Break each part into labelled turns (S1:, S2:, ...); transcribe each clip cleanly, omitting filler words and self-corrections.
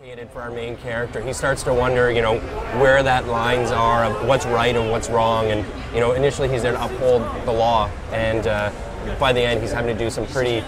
S1: complicated for our main character. He starts to wonder, where that lines are of what's right and what's wrong. And, initially he's there to uphold the law. And by the end, he's having to do some pretty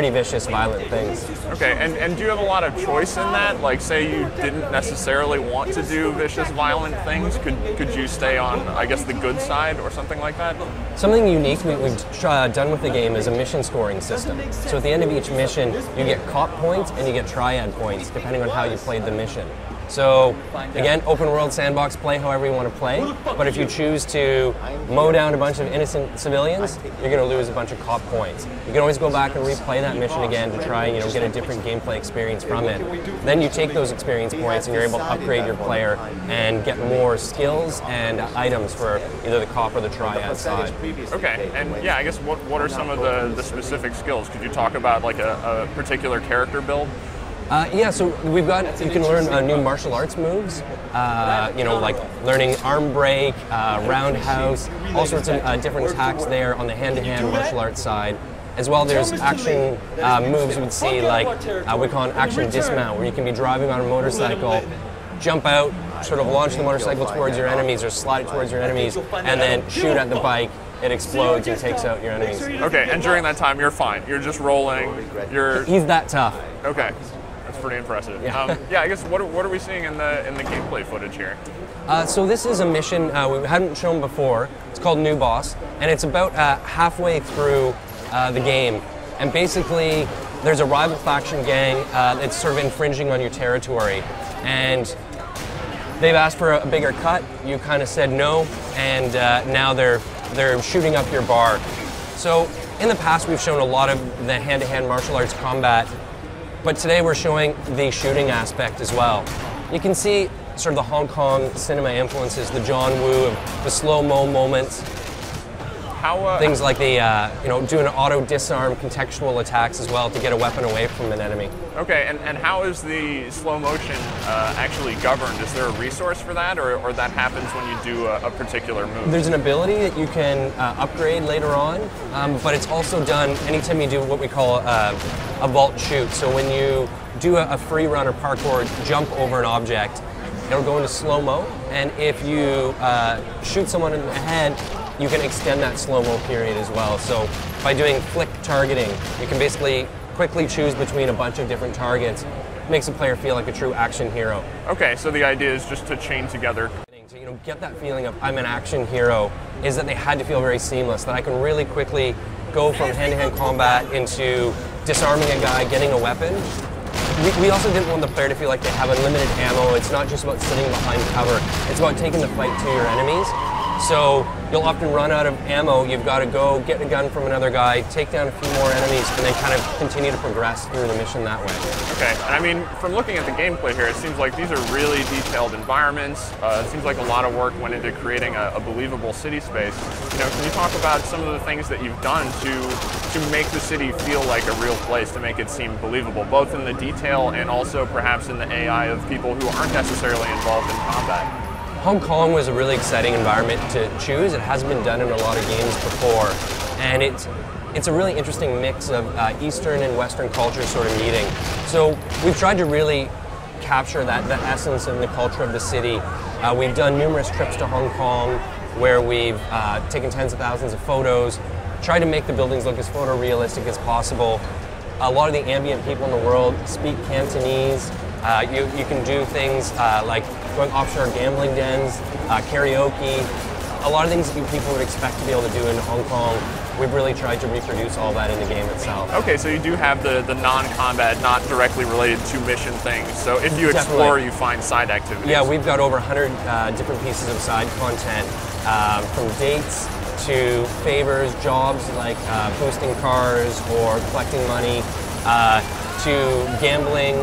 S1: vicious, violent things.
S2: Okay, and do you have a lot of choice in that? Like, say you didn't necessarily want to do vicious, violent things, could you stay on, I guess, the good side or something like that?
S1: Something unique we've done with the game is a mission scoring system. So at the end of each mission, you get cop points and you get triad points, depending on how you played the mission. So, again, open world sandbox, play however you want to play, but if you choose to mow down a bunch of innocent civilians, you're going to lose a bunch of cop points. You can always go back and replay that mission again to try and get a different gameplay experience from it. Then you take those experience points and you're able to upgrade your player and get more skills and items for either the cop or the triad side.
S2: Okay, and yeah, I guess what are some of the specific skills? Could you talk about like a particular character build?
S1: Yeah, so you can learn new martial arts moves, like learning arm break, roundhouse, all sorts of different attacks there on the hand-to-hand martial arts side. As well, there's action moves you would see, like we call an action dismount, where you can be driving on a motorcycle, jump out, sort of launch the motorcycle towards your enemies or slide it towards your enemies, and then shoot at the bike. It explodes and takes out your enemies.
S2: Okay, and during that time, you're fine. You're just rolling.
S1: He's that tough.
S2: Okay. That's pretty impressive.
S1: Yeah.
S2: I guess what are we seeing in the gameplay footage here?
S1: So this is a mission we hadn't shown before. It's called New Boss, and it's about halfway through the game. And basically, there's a rival faction gang that's sort of infringing on your territory, and they've asked for a bigger cut. You kind of said no, and now they're shooting up your bar. So in the past, we've shown a lot of the hand-to-hand martial arts combat. But today we're showing the shooting aspect as well. You can see sort of the Hong Kong cinema influences, the John Woo, the slow-mo moments. Things like the, doing auto disarm contextual attacks as well to get a weapon away from an enemy.
S2: Okay, and how is the slow motion actually governed? Is there a resource for that, or that happens when you do a particular move?
S1: There's an ability that you can upgrade later on, but it's also done anytime you do what we call a vault shoot. So when you do a free run or parkour jump over an object, it'll go into slow-mo, and if you shoot someone in the head, you can extend that slow-mo period as well. So by doing flick targeting, you can basically quickly choose between a bunch of different targets. Makes the player feel like a true action hero.
S2: Okay, so the idea is just to chain together.
S1: To get that feeling of I'm an action hero is that they had to feel very seamless, that I can really quickly go from hand-to-hand combat into disarming a guy, getting a weapon. We also didn't want the player to feel like they have unlimited ammo. It's not just about sitting behind cover. It's about taking the fight to your enemies. So you'll often run out of ammo. You've got to go get a gun from another guy, take down a few more enemies, and then kind of continue to progress through the mission that way.
S2: Okay, and I mean, from looking at the gameplay here, it seems like these are really detailed environments. It seems like a lot of work went into creating a believable city space. Can you talk about some of the things that you've done to make the city feel like a real place, to make it seem believable, both in the detail and also perhaps in the AI of people who aren't necessarily involved in combat?
S1: Hong Kong was a really exciting environment to choose. It hasn't been done in a lot of games before, and it's a really interesting mix of Eastern and Western cultures sort of meeting. So we've tried to really capture the essence and the culture of the city. We've done numerous trips to Hong Kong where we've taken tens of thousands of photos, tried to make the buildings look as photorealistic as possible. A lot of the ambient people in the world speak Cantonese. You can do things like going offshore gambling dens, karaoke, a lot of things that people would expect to be able to do in Hong Kong. We've really tried to reproduce all that in the game itself.
S2: Okay, so you do have the non-combat, not directly related to mission things. So if you explore, you find side activities.
S1: Yeah, we've got over 100 different pieces of side content, from dates to favors, jobs like boosting cars or collecting money, to gambling.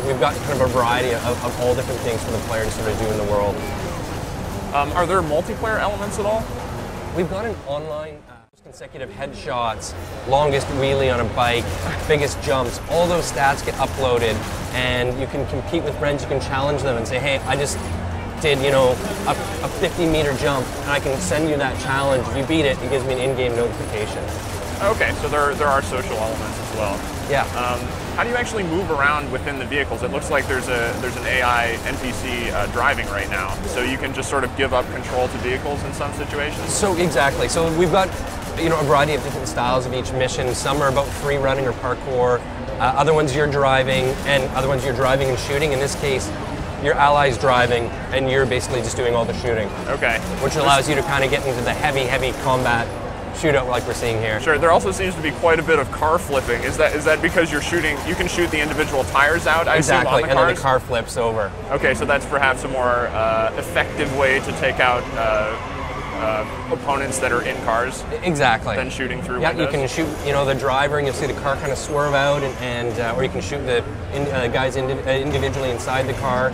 S1: We've got kind of a variety of all different things for the player to sort of do in the world.
S2: Are there multiplayer elements at all?
S1: We've got an online consecutive headshots, longest wheelie on a bike, biggest jumps. All those stats get uploaded, and you can compete with friends. You can challenge them and say, hey, I just did, a 50-meter jump, and I can send you that challenge. If you beat it, it gives me an in-game notification.
S2: Okay, so there are social elements as well.
S1: Yeah.
S2: How do you actually move around within the vehicles? It looks like there's an AI NPC driving right now, so you can just sort of give up control to vehicles in some situations.
S1: So exactly. So we've got a variety of different styles of each mission. Some are about free running or parkour. Other ones you're driving, and other ones you're driving and shooting. In this case, your ally's driving, and you're basically just doing all the shooting.
S2: Okay.
S1: Which allows you to kind of get into the heavy combat shootout like we're seeing here.
S2: Sure. There also seems to be quite a bit of car flipping. Is that because you're shooting? You can shoot the individual tires out. I assume, on the
S1: and
S2: cars?
S1: then the car flips over.
S2: Okay, so that's perhaps a more effective way to take out opponents that are in cars.
S1: Exactly.
S2: Than shooting through
S1: windows.
S2: windows.
S1: You can shoot, the driver, and you'll see the car kind of swerve out, or you can shoot the guys individually inside the car.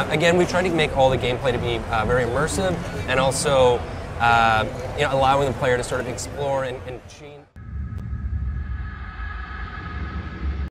S1: Again, we try to make all the gameplay to be very immersive, and also allowing the player to sort of explore and change.